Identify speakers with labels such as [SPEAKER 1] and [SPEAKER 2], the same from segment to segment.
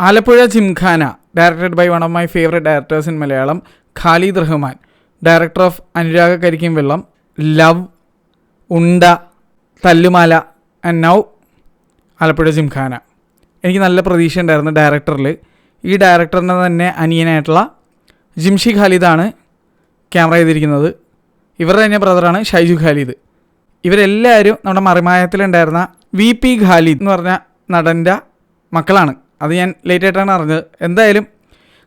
[SPEAKER 1] Alappuzha Gymkhana, directed by one of my favourite directors in Malayalam, Khalid Rahman, director of Anuraga Karikkum Vellam, Love, Unda, Thallumaala and now Alappuzha Gymkhana. എനിക്ക് നല്ല പ്രതീക്ഷ ഉണ്ടായിരുന്നു ഡയറക്ടറിൽ. ഈ ഡയറക്ടറിൻ്റെ തന്നെ അനിയനായിട്ടുള്ള ജിംഷി ഖാലിദാണ് ക്യാമറ ചെയ്തിരിക്കുന്നത്. ഇവരുടെ തന്നെ ബ്രദറാണ് ഷൈജു ഖാലിദ്. ഇവരെല്ലാവരും നമ്മുടെ മറിമായത്തിലുണ്ടായിരുന്ന VP ഖാലിദ് എന്ന് പറഞ്ഞ നടൻ്റെ മക്കളാണ്. അത് ഞാൻ ലേറ്റായിട്ടാണ് അറിഞ്ഞത്. എന്തായാലും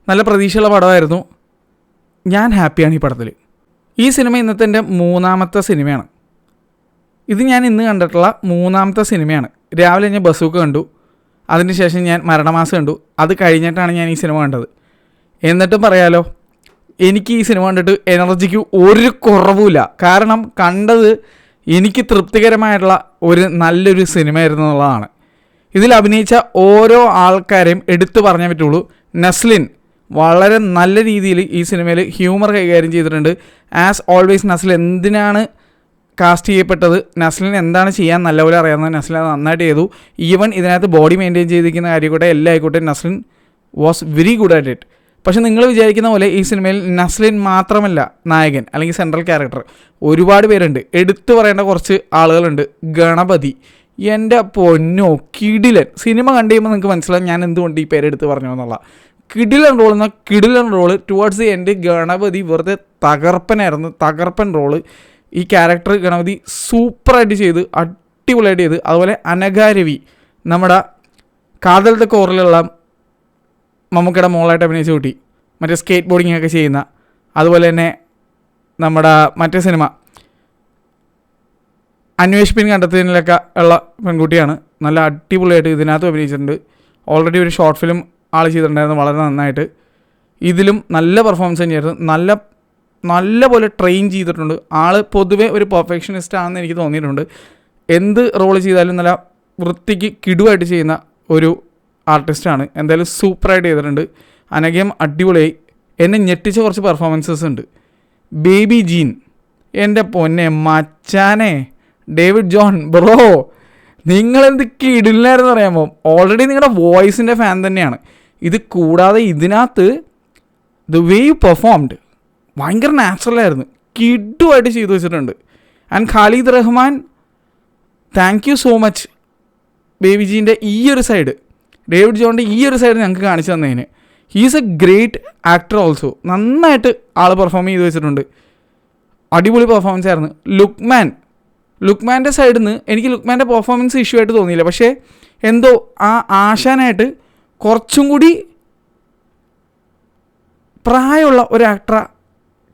[SPEAKER 1] നല്ല പ്രതീക്ഷയുള്ള പടമായിരുന്നു. ഞാൻ ഹാപ്പിയാണ് ഈ പടത്തിൽ. ഈ സിനിമ ഇന്നത്തെ എൻ്റെ 3ാമത്തെ സിനിമയാണ്. ഇത് ഞാൻ ഇന്ന് കണ്ടിട്ടുള്ള 3ാമത്തെ സിനിമയാണ്. രാവിലെ ഞാൻ ബസൂക്ക കണ്ടു, അതിനുശേഷം ഞാൻ മരണമാസം കണ്ടു, അത് കഴിഞ്ഞിട്ടാണ് ഞാൻ ഈ സിനിമ കണ്ടത്. എന്നിട്ടും പറയാലോ, എനിക്ക് ഈ സിനിമ കണ്ടിട്ട് എനർജിക്ക് ഒരു കുറവുമില്ല. കാരണം കണ്ടത് എനിക്ക് തൃപ്തികരമായിട്ടുള്ള ഒരു നല്ലൊരു സിനിമയായിരുന്നു എന്നുള്ളതാണ്. ഇതിൽ അഭിനയിച്ച ഓരോ ആൾക്കാരെയും എടുത്തു പറഞ്ഞേ പറ്റുള്ളൂ. നസ്ലിൻ വളരെ നല്ല രീതിയിൽ ഈ സിനിമയിൽ ഹ്യൂമർ കൈകാര്യം ചെയ്തിട്ടുണ്ട്. ആസ് ഓൾവേസ് നസ്ലിൻ എന്തിനാണ് കാസ്റ്റ് ചെയ്യപ്പെട്ടത്, നസ്ലിൻ എന്താണ് ചെയ്യാൻ നല്ലപോലെ അറിയാവുന്നത്, നസ്ലിൻ അത് നന്നായിട്ട് ചെയ്തു. ഈവൻ ഇതിനകത്ത് ബോഡി മെയിൻറ്റെയിൻ ചെയ്തിരിക്കുന്ന കാര്യമായിക്കോട്ടെ, എല്ലാം ആയിക്കോട്ടെ, Naslen was very good at it. പക്ഷെ നിങ്ങൾ വിചാരിക്കുന്ന പോലെ ഈ സിനിമയിൽ നസ്ലിൻ മാത്രമല്ല നായകൻ അല്ലെങ്കിൽ സെൻട്രൽ ക്യാരക്ടർ. ഒരുപാട് പേരുണ്ട്. എടുത്തു പറയേണ്ട കുറച്ച് ആളുകളുണ്ട്. ഗണപതി, എൻ്റെ പൊന്നോ കിടിലൻ. സിനിമ കണ്ടു കഴിയുമ്പോൾ നിങ്ങൾക്ക് മനസ്സിലാവും ഞാൻ എന്തുകൊണ്ട് ഈ പേരെടുത്ത് പറഞ്ഞു എന്നുള്ള. കിടിലൻ role towards the end. Ganapathi വെറുതെ തകർപ്പൻ റോള്. ഈ ക്യാരക്ടർ ഗണപതി സൂപ്പറായിട്ട് ചെയ്ത്, അടിപൊളിയായിട്ട് ചെയ്ത്. അതുപോലെ അനഘാരവി, നമ്മുടെ കാതലത്തെ കോറിലുള്ള മമ്മൂക്കയുടെ മോളായിട്ട് അഭിനയിച്ച കുട്ടി, മറ്റേ സ്കേറ്റ് ബോർഡിങ് ഒക്കെ ചെയ്യുന്ന. അതുപോലെ തന്നെ നമ്മുടെ മറ്റേ സിനിമ അന്വേഷിപ്പിൻ കണ്ടെത്തുന്നതിലൊക്കെ ഉള്ള പെൺകുട്ടിയാണ്. നല്ല അടിപൊളിയായിട്ട് ഇതിനകത്ത് അഭിനയിച്ചിട്ടുണ്ട്. ഓൾറെഡി ഒരു ഷോർട്ട് ഫിലിം ആൾ ചെയ്തിട്ടുണ്ടായിരുന്നു വളരെ നന്നായിട്ട്. ഇതിലും നല്ല പെർഫോമൻസ് തന്നെയായിരുന്നു. നല്ല പോലെ ട്രെയിൻ ചെയ്തിട്ടുണ്ട്. ആൾ പൊതുവെ ഒരു പെർഫെക്ഷനിസ്റ്റ് ആണെന്ന് എനിക്ക് തോന്നിയിട്ടുണ്ട്. എന്ത് റോൾ ചെയ്താലും നല്ല വൃത്തിക്ക് കിടുവായിട്ട് ചെയ്യുന്ന ഒരു ആർട്ടിസ്റ്റാണ്. എന്തായാലും സൂപ്പറായിട്ട് ചെയ്തിട്ടുണ്ട്. അനഘയും അടിപൊളിയായി. എന്നെ ഞെട്ടിച്ച കുറച്ച് പെർഫോമൻസസ് ഉണ്ട്. ബേബി ജീൻ, എൻ്റെ പൊന്നെ മച്ചാനെ, ഡേവിഡ് ജോൺ ബ്രോ, നിങ്ങളെന്ത് കിടിലായിരുന്നു പറയാമോ. ഓൾറെഡി നിങ്ങളുടെ വോയിസിൻ്റെ ഫാൻ തന്നെയാണ്. ഇത് കൂടാതെ ഇതിനകത്ത് ദ വേ യു പെർഫോംഡ് ഭയങ്കര നാച്ചുറലായിരുന്നു. കിടുവായിട്ട് ചെയ്തു വെച്ചിട്ടുണ്ട്. And Khalid Rahman, thank you so much. Baby ജീൻ്റെ ഈ ഒരു സൈഡ്, ഡേവിഡ് ജോണിൻ്റെ ഈ ഒരു സൈഡ് ഞങ്ങൾക്ക് കാണിച്ചു തന്നതിന്. He's A great actor also. നന്നായിട്ട് ആൾ പെർഫോം ചെയ്ത് വെച്ചിട്ടുണ്ട്. അടിപൊളി പെർഫോമൻസ് ആയിരുന്നു. ലുക്മാൻ്റെ സൈഡിൽ നിന്ന് എനിക്ക് ലുക്മാൻ്റെ പെർഫോമൻസ് ഇഷ്യൂ ആയിട്ട് തോന്നിയില്ല. പക്ഷേ എന്തോ ആ ആശാനായിട്ട് കുറച്ചും കൂടി പ്രായമുള്ള ഒരു ആക്ടറെ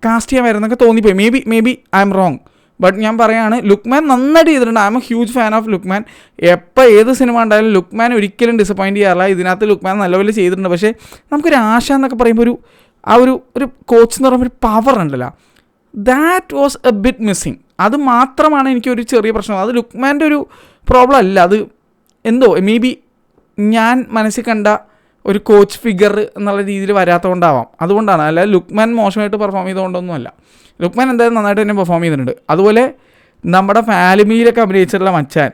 [SPEAKER 1] കാസ്റ്റ് ചെയ്യാൻ വരുന്നൊക്കെ തോന്നിപ്പോയി. May be I'm wrong. But ഞാൻ പറയുകയാണ്, ലുക്മാൻ നന്നായിട്ട് ചെയ്തിട്ടുണ്ട്. I'm a huge fan of Lukman. എപ്പോൾ ഏത് സിനിമ ഉണ്ടായാലും ലുക്മാൻ ഒരിക്കലും ഡിസപ്പോയിൻറ്റ് ചെയ്യാറില്ല. ഇതിനകത്ത് ലുക്മാൻ നല്ലപോലെ ചെയ്തിട്ടുണ്ട്. പക്ഷേ നമുക്കൊരു ആശ എന്നൊക്കെ പറയുമ്പോൾ ഒരു കോച്ച് എന്ന് പറയുമ്പോൾ ഒരു പവർ ഉണ്ടല്ലോ, that was A bit missing. അത് മാത്രമാണ് എനിക്കൊരു ചെറിയ പ്രശ്നം. അത് ലുക്മാൻ്റെ ഒരു പ്രോബ്ലം അല്ല. അത് എന്തോ മേ ബി ഞാൻ മനസ്സിൽ കണ്ട ഒരു കോച്ച് ഫിഗർ എന്നുള്ള രീതിയിൽ വരാത്തതുകൊണ്ടാവാം. അതുകൊണ്ടാണ്. അല്ലാതെ ലുക്മാൻ മോശമായിട്ട് പെർഫോം ചെയ്തുകൊണ്ടൊന്നുമല്ല. ലുക്മാൻ എന്തായാലും നന്നായിട്ട് തന്നെ പെർഫോം ചെയ്തിട്ടുണ്ട്. അതുപോലെ നമ്മുടെ ഫാലിമിയിലൊക്കെ അഭിനയിച്ചിട്ടുള്ള മച്ചാൻ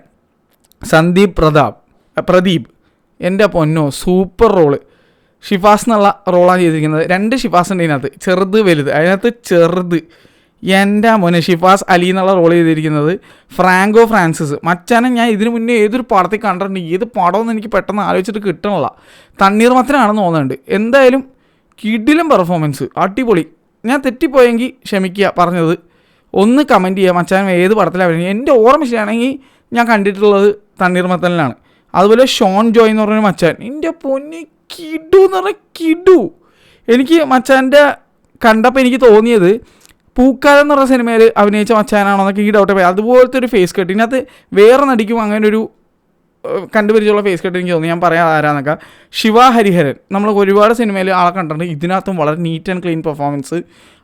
[SPEAKER 1] പ്രദീപ്, എൻ്റെ പൊന്നോ സൂപ്പർ റോള്. ഷിഫാസ് എന്നുള്ള റോളാണ് ചെയ്തിരിക്കുന്നത്. 2 ഷിഫാസ് ഉണ്ട് ഇതിനകത്ത്, ചെറുത് വലുത്. അതിനകത്ത് ചെറുത് എൻ്റെ മോനെ ഷിഫാസ് അലി എന്നുള്ള റോൾ ചെയ്തിരിക്കുന്നത് ഫ്രാങ്കോ ഫ്രാൻസിസ്. മച്ചാനെ ഞാൻ ഇതിനു മുന്നേ ഏതൊരു പടത്തിൽ കണ്ടിട്ടുണ്ട്. ഏത് പടമെന്ന് എനിക്ക് പെട്ടെന്ന് ആലോചിച്ചിട്ട് കിട്ടണില്ല. തണ്ണീർമത്തനാണെന്ന് തോന്നുന്നുണ്ട്. എന്തായാലും കിടിലം പെർഫോമൻസ്, അടിപൊളി. ഞാൻ തെറ്റിപ്പോയെങ്കിൽ ക്ഷമിക്കുക പറഞ്ഞത്. ഒന്ന് കമൻറ്റ് ചെയ്യുക മച്ചാൻ ഏത് പടത്തിലാണ്. എൻ്റെ ഓർമ്മ ശരിയാണെങ്കിൽ ഞാൻ കണ്ടിട്ടുള്ളത് തണ്ണീർമത്തനിലാണ്. അതുപോലെ ഷോൺ ജോയ് എന്ന് പറഞ്ഞൊരു മച്ചാൻ, എൻ്റെ പൊന്നി കിടു എന്ന് പറഞ്ഞാൽ കിടു. എനിക്ക് മച്ചാൻ്റെ കണ്ടപ്പോൾ എനിക്ക് തോന്നിയത് പൂക്കാലം എന്ന് പറഞ്ഞ സിനിമയിൽ അഭിനയിച്ച മച്ചാനാണോ എന്നൊക്കെ ഈ ഡൗട്ട് പോയി. അതുപോലത്തെ ഒരു ഫേസ് കട്ട് ഇതിനകത്ത് വേറെ നടിക്കും അങ്ങനെ ഒരു കണ്ടുപിടിച്ചുള്ള ഫേസ് കട്ട് എനിക്ക് തോന്നി. ഞാൻ പറയാം ആരാന്നൊക്കെ. ശിവ ഹരിഹരൻ, നമ്മൾ ഒരുപാട് സിനിമയിൽ ആളെ കണ്ടിട്ടുണ്ട്. ഇതിനകത്തും വളരെ നീറ്റ് ആൻഡ് ക്ലീൻ പെർഫോമൻസ്.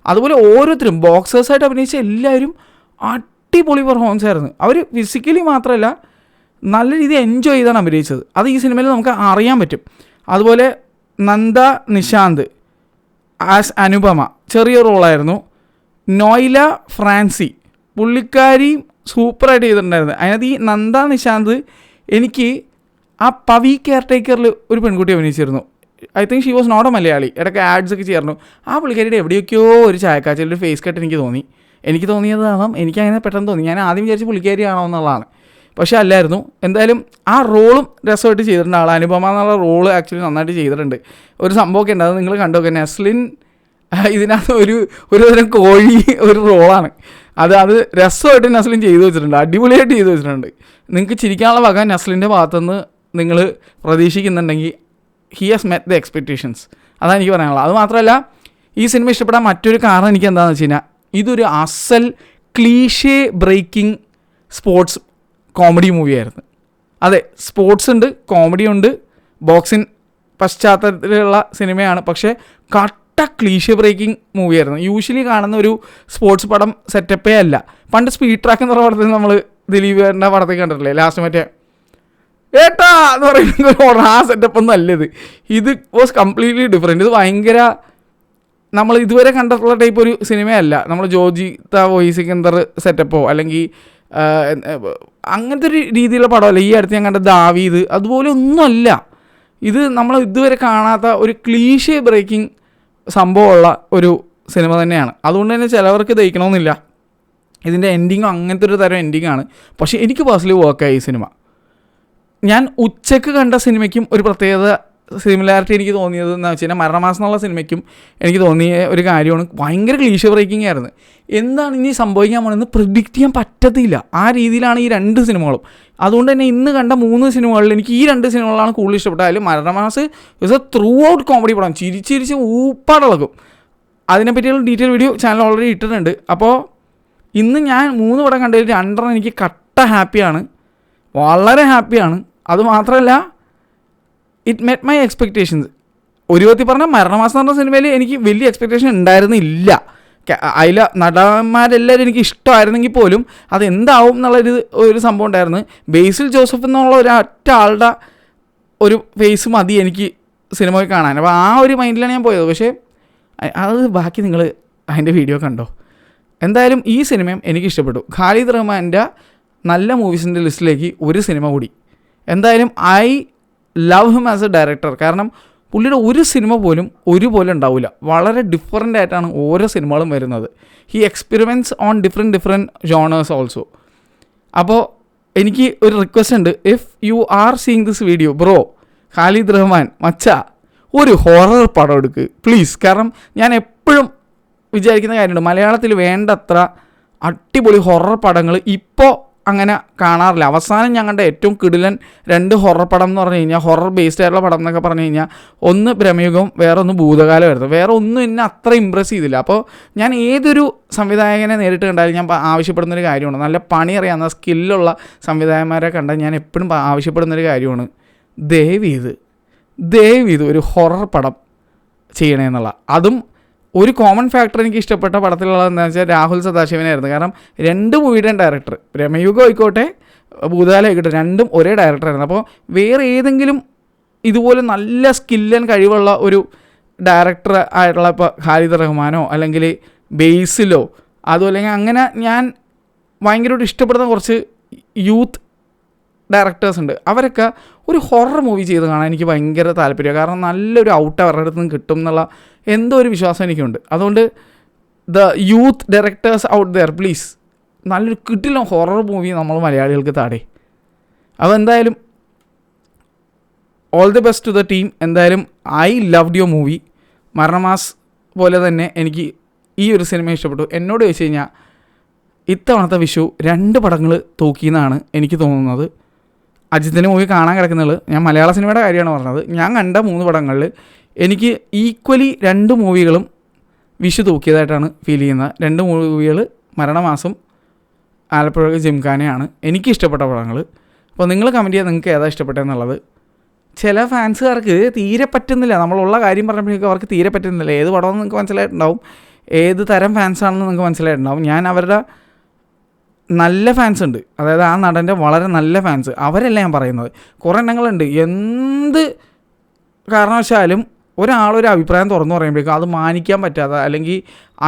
[SPEAKER 1] അതുപോലെ ഓരോരുത്തരും ബോക്സേഴ്സായിട്ട് അഭിനയിച്ച എല്ലാവരും അടിപൊളി പെർഫോമൻസ് ആയിരുന്നു. അവർ ഫിസിക്കലി മാത്രമല്ല നല്ല രീതിയിൽ എൻജോയ് ചെയ്താണ് അഭിനയിച്ചത്. അത് ഈ സിനിമയിൽ നമുക്ക് അറിയാൻ പറ്റും. അതുപോലെ നന്ദ നിശാന്ത് ആസ് അനുപമ, ചെറിയ റോളായിരുന്നു. നോയില ഫ്രാൻസി, പുള്ളിക്കാരി സൂപ്പറായിട്ട് ചെയ്തിട്ടുണ്ടായിരുന്നു. അതിനകത്ത് ഈ നന്ദ നിശാന്ത് എനിക്ക് ആ പവി കെയർ ടേക്കറിൽ ഒരു പെൺകുട്ടി അഭിനയിച്ചിരുന്നു. I think she was not a Malayali. ഇടയ്ക്ക് ആഡ്സ് ഒക്കെ ചേർന്നു. ആ പുള്ളിക്കാരിയുടെ എവിടെയൊക്കെയോ ഒരു ചായക്കാച്ചിൽ ഒരു ഫേസ് കട്ട് എനിക്ക് തോന്നിയതാവാം. എനിക്കങ്ങനെ പെട്ടെന്ന് തോന്നി. ഞാൻ ആദ്യം വിചാരിച്ച് പുള്ളിക്കാരിയാണോ എന്നുള്ളതാണ്, പക്ഷേ അല്ലായിരുന്നു. എന്തായാലും ആ റോളും രസമായിട്ട് ചെയ്തിട്ടുണ്ട് ആൾ. അനുപമ എന്നുള്ള റോള് ആക്ച്വലി നന്നായിട്ട് ചെയ്തിട്ടുണ്ട്. ഒരു സംഭവമൊക്കെ ഉണ്ട്, അത് നിങ്ങൾ കണ്ടോക്കെ. നെസ്ലിൻ ഇതിനകത്ത് ഒരു തരം കോഴി ഒരു റോളാണ്. അത് രസമായിട്ട് നെസ്ലിൻ ചെയ്തു വെച്ചിട്ടുണ്ട്, അടിപൊളിയായിട്ട് ചെയ്തു വെച്ചിട്ടുണ്ട്. നിങ്ങൾക്ക് ചിരിക്കാനുള്ള വക നെസ്ലിൻ്റെ ഭാഗത്തുനിന്ന് നിങ്ങൾ പ്രതീക്ഷിക്കുന്നുണ്ടെങ്കിൽ he has met the expectations. അതാണ് എനിക്ക് പറയാനുള്ളത്. അത് മാത്രമല്ല, ഈ സിനിമ ഇഷ്ടപ്പെടാൻ മറ്റൊരു കാരണം എനിക്ക് എന്താണെന്ന് വെച്ച് കഴിഞ്ഞാൽ, ഇതൊരു അസൽ ക്ലീഷേ ബ്രേക്കിംഗ് സ്പോർട്സ് കോമഡി മൂവിയായിരുന്നു. അതെ, സ്പോർട്സ് ഉണ്ട്, കോമഡി ഉണ്ട്, ബോക്സിങ് പശ്ചാത്തലത്തിലുള്ള സിനിമയാണ്. പക്ഷേ കട്ട ക്ലീഷേ ബ്രേക്കിംഗ് മൂവിയായിരുന്നു. യൂഷ്വലി കാണുന്ന ഒരു സ്പോർട്സ് പടം സെറ്റപ്പേ അല്ല. പണ്ട് സ്പീഡ് ട്രാക്ക് എന്ന പടത്തിൽ നമ്മൾ ദിലീപിൻ്റെ പടത്തിൽ കണ്ടിട്ടില്ലേ, ലാസ്റ്റ് മറ്റേ ഏട്ടാ എന്ന് പറയുന്നത് ആ സെറ്റപ്പൊന്നും അല്ല ഇത്. ഇത് വാസ് കംപ്ലീറ്റ്ലി ഡിഫറെൻറ്റ്. ഇത് ഭയങ്കര നമ്മൾ ഇതുവരെ കണ്ടിട്ടുള്ള ടൈപ്പ് ഒരു സിനിമയല്ല. നമ്മൾ ജോജിത്ത വോയി സിക്കന്ദർ സെറ്റപ്പോ അല്ലെങ്കിൽ അങ്ങനത്തെ ഒരു രീതിയിലുള്ള പടമല്ല. ഈ അടുത്ത് ഞാൻ കണ്ട ദാവീദ് അതുപോലെ ഒന്നുമല്ല. ഇത് നമ്മൾ ഇതുവരെ കാണാത്ത ഒരു ക്ലീഷേ ബ്രേക്കിംഗ് സംഭവമുള്ള ഒരു സിനിമ തന്നെയാണ്. അതുകൊണ്ട് തന്നെ ചിലവർക്ക് ദഹിക്കണമെന്നില്ല. ഇതിൻ്റെ എൻഡിങ്ങും അങ്ങനത്തെ ഒരു തരം എൻഡിങ്ങാണ്. പക്ഷേ എനിക്ക് പേഴ്സണലി വർക്കായി ഈ സിനിമ. ഞാൻ ഉച്ചയ്ക്ക് കണ്ട സിനിമയ്ക്കും ഒരു പ്രത്യേകത സിമിലാരിറ്റി എനിക്ക് തോന്നിയത് എന്ന് വെച്ച് കഴിഞ്ഞാൽ മരണമാസം എന്നുള്ള സിനിമയ്ക്കും എനിക്ക് തോന്നിയ ഒരു കാര്യമാണ്, ഭയങ്കര ക്ലീഷേ ബ്രേക്കിംഗ് ആയിരുന്നു. എന്താണ് ഇനി സംഭവിക്കാൻ പോകുന്നതെന്ന് പ്രിഡിക്റ്റ് ചെയ്യാൻ പറ്റത്തില്ല. ആ രീതിയിലാണ് ഈ രണ്ട് സിനിമകളും. അതുകൊണ്ട് തന്നെ ഇന്ന് കണ്ട 3 സിനിമകളിൽ എനിക്ക് ഈ 2 സിനിമകളാണ് കൂടുതൽ ഇഷ്ടപ്പെട്ടത്. അതിൽ Maranamass is A through out comedy പടം, ചിരിച്ചിരിച്ച് ഊപ്പാടിളക്കും. അതിനെപ്പറ്റിയുള്ള ഡീറ്റെയിൽ വീഡിയോ ചാനൽ ഓൾറെഡി ഇട്ടിട്ടുണ്ട്. അപ്പോൾ ഇന്ന് ഞാൻ 3 പടം കണ്ടതിൽ 2 എനിക്ക് കട്ട ഹാപ്പിയാണ്, വളരെ ഹാപ്പിയാണ്. അതുമാത്രമല്ല, ഇറ്റ് മെറ്റ് മൈ എക്സ്പെക്റ്റേഷൻസ്. ഒരു വിധത്തിൽ പറഞ്ഞാൽ മരണമാസം എന്ന് പറഞ്ഞ സിനിമയിൽ എനിക്ക് വലിയ എക്സ്പെക്റ്റേഷൻ ഉണ്ടായിരുന്നില്ല. അതിലെ നടന്മാരെല്ലാവരും എനിക്ക് ഇഷ്ടമായിരുന്നെങ്കിൽ പോലും അതെന്താവും ഒരു സംഭവം ഉണ്ടായിരുന്നു. ബേസിൽ ജോസഫ് എന്നുള്ള ഒരൊറ്റ ആളുടെ ഒരു ഫേസ് മതി എനിക്ക് സിനിമയിൽ കാണാൻ. അപ്പോൾ ആ ഒരു മൈൻഡിലാണ് ഞാൻ പോയത്. പക്ഷേ അത് ബാക്കി നിങ്ങൾ അതിൻ്റെ വീഡിയോ കണ്ടോ. എന്തായാലും ഈ സിനിമയും എനിക്ക് ഇഷ്ടപ്പെട്ടു. ഖാലിദ് റഹ്മാൻ്റെ നല്ല മൂവീസിൻ്റെ ലിസ്റ്റിലേക്ക് ഒരു സിനിമ കൂടി. എന്തായാലും I love him as A director. കാരണം പുള്ളിയുടെ ഒരു സിനിമ പോലും ഒരുപോലെ ഉണ്ടാവില്ല. വളരെ ഡിഫറൻ്റ് ആയിട്ടാണ് ഓരോ സിനിമകളും വരുന്നത്. He experiments on different genres also. അപ്പോൾ എനിക്ക് ഒരു റിക്വസ്റ്റ് ഉണ്ട്. If you are seeing this video bro, Khalid Rahman മച്ച, ഒരു ഹൊറർ പടം എടുക്ക് പ്ലീസ്. കാരണം ഞാൻ എപ്പോഴും വിചാരിക്കുന്ന കാര്യമുണ്ട്, മലയാളത്തിൽ വേണ്ടത്ര അടിപൊളി ഹൊറർ പടങ്ങൾ ഇപ്പോൾ അങ്ങനെ കാണാറില്ല. അവസാനം ഞാൻ കണ്ട ഏറ്റവും കിടിലൻ 2 ഹൊറർ പടം എന്ന് പറഞ്ഞു കഴിഞ്ഞാൽ, ഹൊറർ ബേസ്ഡ് ആയിട്ടുള്ള പടം എന്നൊക്കെ പറഞ്ഞു കഴിഞ്ഞാൽ, ഒന്ന് ഭ്രമയുഗവും വേറെ ഒന്ന് ഭൂതകാലമായിരുന്നു. വേറെ ഒന്നും എന്നെ അത്ര ഇമ്പ്രസ് ചെയ്തില്ല. അപ്പോൾ ഞാൻ ഏതൊരു സംവിധായകനെ നേരിട്ട് കണ്ടാലും ഞാൻ ആവശ്യപ്പെടുന്നൊരു കാര്യമാണ്, നല്ല പണി അറിയാവുന്ന സ്കില്ലുള്ള സംവിധായകന്മാരെ കണ്ടാൽ ഞാൻ എപ്പോഴും ആവശ്യപ്പെടുന്നൊരു കാര്യമാണ്, ദയവ് ചെയ്ത് ഒരു ഹൊറർ പടം ചെയ്യണമെന്നുള്ള. അതും ഒരു കോമൺ ഫാക്ടർ എനിക്ക് ഇഷ്ടപ്പെട്ട പടത്തിലുള്ളത് എന്താണെന്ന് വെച്ചാൽ രാഹുൽ സദാശിവനായിരുന്നു. കാരണം 2 മൂവിയുടെയും ഡയറക്ടർ, ബ്രഹ്മയുഗം ആയിക്കോട്ടെ ഭൂതകാലം ആയിക്കോട്ടെ, 2ഉം ഒരേ ഡയറക്ടറായിരുന്നു. അപ്പോൾ വേറെ ഏതെങ്കിലും ഇതുപോലെ നല്ല സ്കില്ലൻ കഴിവുള്ള ഒരു ഡയറക്ടർ ആയിട്ടുള്ള ഇപ്പോൾ ഖാലിദ് റഹ്മാനോ അല്ലെങ്കിൽ ബേസിലോ അതുമല്ലെങ്കിൽ അങ്ങനെ ഞാൻ ഭയങ്കരമായിട്ട് ഇഷ്ടപ്പെടുന്ന കുറച്ച് യൂത്ത് ഡയറക്ടേഴ്സ് ഉണ്ട്. അവരൊക്കെ ഒരു ഹൊറർ മൂവി ചെയ്ത് കാണാൻ എനിക്ക് ഭയങ്കര താല്പര്യമാണ്. കാരണം നല്ലൊരു ഔട്ട് അവരുടെ അടുത്ത് നിന്ന് കിട്ടും എന്നുള്ള എന്തോ ഒരു വിശ്വാസം എനിക്കുണ്ട്. അതുകൊണ്ട് the youth directors out there please, നല്ലൊരു കിട്ടില്ല ഹൊറർ മൂവി നമ്മൾ മലയാളികൾക്ക് താടേ. അപ്പോൾ എന്തായാലും all the best to the team. എന്തായാലും I loved your movie. Maranamass പോലെ തന്നെ എനിക്ക് ഈ ഒരു സിനിമ ഇഷ്ടപ്പെട്ടു. എന്നോട് ചോദിച്ചു കഴിഞ്ഞാൽ ഇത്തവണത്തെ വിഷു 2 പടങ്ങൾ തൂക്കിയെന്നാണ് എനിക്ക് തോന്നുന്നത്. അജിത്തിൻ്റെ മൂവി കാണാൻ കിടക്കുന്നത്, ഞാൻ മലയാള സിനിമയുടെ കാര്യമാണ് പറഞ്ഞത്. ഞാൻ കണ്ട 3 പടങ്ങളിൽ എനിക്ക് ഈക്വലി 2 മൂവികളും വിഷു തൂക്കിയതായിട്ടാണ് ഫീൽ ചെയ്യുന്നത്. 2 മൂവികൾ മരണമാസം ആലപ്പുഴ ജിംഖാനയാണ് എനിക്കിഷ്ടപ്പെട്ട പടങ്ങൾ. അപ്പോൾ നിങ്ങൾ കമൻറ്റ് ചെയ്യാൻ നിങ്ങൾക്ക് ഏതാ ഇഷ്ടപ്പെട്ടതെന്നുള്ളത്. ചില ഫാൻസുകാർക്ക് തീരെ പറ്റുന്നില്ല, നമ്മളുള്ള കാര്യം പറഞ്ഞപ്പോഴേക്കും അവർക്ക് തീരെ പറ്റുന്നില്ല. ഏത് പടമെന്ന് നിങ്ങൾക്ക് മനസ്സിലായിട്ടുണ്ടാവും, ഏത് തരം ഫാൻസാണെന്ന് നിങ്ങൾക്ക് മനസ്സിലായിട്ടുണ്ടാവും. ഞാൻ അവരുടെ നല്ല ഫാൻസ് ഉണ്ട്, അതായത് ആ നടൻ്റെ വളരെ നല്ല ഫാൻസ്, അവരല്ല ഞാൻ പറയുന്നത്. കുറേ എണ്ണങ്ങളുണ്ട് എന്ത് കാരണവശാലും ഒരാളൊരു അഭിപ്രായം തുറന്നു പറയുമ്പോഴേക്കും അത് മാനിക്കാൻ പറ്റാത്ത അല്ലെങ്കിൽ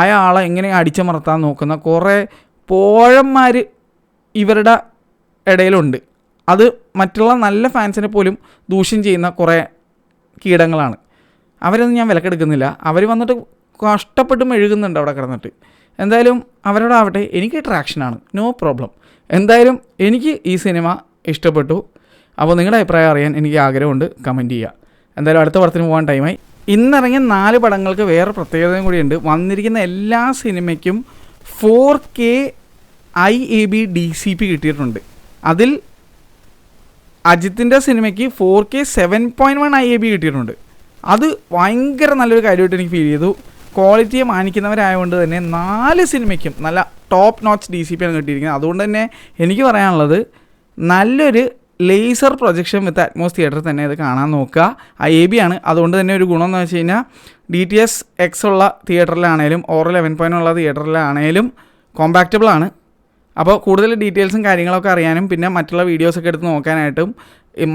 [SPEAKER 1] അയാളെ എങ്ങനെ അടിച്ചമർത്താൻ നോക്കുന്ന കുറേ പോഴന്മാർ ഇവരുടെ ഇടയിലുണ്ട്. അത് മറ്റുള്ള നല്ല ഫാൻസിനെ പോലും ദൂഷ്യം ചെയ്യുന്ന കുറേ കീടങ്ങളാണ്. അവരൊന്നും ഞാൻ വിലക്കെടുക്കുന്നില്ല. അവർ വന്നിട്ട് കഷ്ടപ്പെട്ട് മെഴുകുന്നുണ്ട് അവിടെ കിടന്നിട്ട്. എന്തായാലും അവരോടാവട്ടെ, എനിക്ക് ട്രാക്ഷനാണ്, നോ പ്രോബ്ലം. എന്തായാലും എനിക്ക് ഈ സിനിമ ഇഷ്ടപ്പെട്ടു. അപ്പോൾ നിങ്ങളുടെ അഭിപ്രായം അറിയാൻ എനിക്ക് ആഗ്രഹമുണ്ട്, കമൻറ്റ് ചെയ്യുക. എന്തായാലും അടുത്ത പടത്തിന് പോകാൻ ടൈമായി. ഇന്നിറങ്ങിയ 4 പടങ്ങൾക്ക് വേറെ പ്രത്യേകതയും കൂടിയുണ്ട്. വന്നിരിക്കുന്ന എല്ലാ സിനിമയ്ക്കും 4K IAB DCP കിട്ടിയിട്ടുണ്ട്. അതിൽ അജിത്തിൻ്റെ സിനിമയ്ക്ക് 4K 7.1 IAB കിട്ടിയിട്ടുണ്ട്. അത് ഭയങ്കര നല്ലൊരു കാര്യമായിട്ട് എനിക്ക് ഫീൽ ചെയ്തു. ക്വാളിറ്റിയെ മാനിക്കുന്നവരായതുകൊണ്ട് തന്നെ 4 സിനിമയ്ക്കും നല്ല ടോപ്പ് നോച്ച് DCP ആണ് കിട്ടിയിരിക്കുന്നത്. അതുകൊണ്ട് തന്നെ എനിക്ക് പറയാനുള്ളത്, നല്ലൊരു ലേസർ പ്രൊജക്ഷൻ വിത്ത് അറ്റ്മോസ് തിയേറ്ററിൽ തന്നെ ഇത് കാണാൻ നോക്കുക. IAB ആണ്. അതുകൊണ്ട് തന്നെ ഒരു ഗുണം എന്ന് വെച്ച് കഴിഞ്ഞാൽ DTS X ഉള്ള തിയേറ്ററിലാണേലും ഓർ 11.1 ഉള്ള തിയേറ്ററിലാണേലും കോമ്പാക്റ്റബിൾ ആണ്. അപ്പോൾ കൂടുതൽ ഡീറ്റെയിൽസും കാര്യങ്ങളൊക്കെ അറിയാനും പിന്നെ മറ്റുള്ള വീഡിയോസൊക്കെ എടുത്ത് നോക്കാനായിട്ടും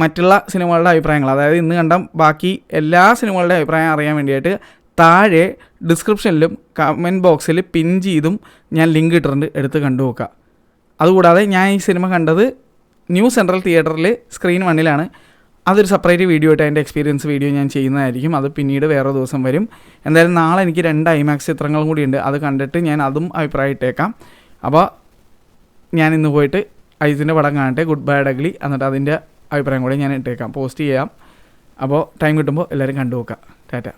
[SPEAKER 1] മറ്റുള്ള സിനിമകളുടെ അഭിപ്രായങ്ങൾ, അതായത് ഇന്ന് കണ്ട ബാക്കി എല്ലാ സിനിമകളുടെ അഭിപ്രായം അറിയാൻ വേണ്ടിയിട്ട് താഴെ ഡിസ്ക്രിപ്ഷനിലും കമൻറ്റ് ബോക്സിൽ പിൻ ചെയ്തും ഞാൻ ലിങ്ക് ഇട്ടിട്ടുണ്ട്, എടുത്ത് കണ്ടു നോക്കുക. അതുകൂടാതെ ഞാൻ ഈ സിനിമ കണ്ടത് ന്യൂ സെൻട്രൽ തിയേറ്ററിൽ സ്ക്രീൻ 1-ലാണ്. അതൊരു സെപ്പറേറ്റ് വീഡിയോ ആയിട്ട് അതിൻ്റെ എക്സ്പീരിയൻസ് വീഡിയോ ഞാൻ ചെയ്യുന്നതായിരിക്കും. അത് പിന്നീട് വേറെ ദിവസം വരും. എന്തായാലും നാളെ എനിക്ക് 2 IMAX ചിത്രങ്ങളും കൂടിയുണ്ട്. അത് കണ്ടിട്ട് ഞാൻ അതും അഭിപ്രായം ഇട്ടേക്കാം. അപ്പോൾ ഞാൻ ഇന്ന് പോയിട്ട് അജിത്തിൻ്റെ പടം കാണട്ടെ, ഗുഡ് ബാഡ് അഗ്ലി. എന്നിട്ട് അതിൻ്റെ അഭിപ്രായം കൂടി ഞാൻ ഇട്ടേക്കാം, പോസ്റ്റ് ചെയ്യാം. അപ്പോൾ ടൈം കിട്ടുമ്പോൾ എല്ലാവരും കണ്ടു നോക്കാം. ടാറ്റ.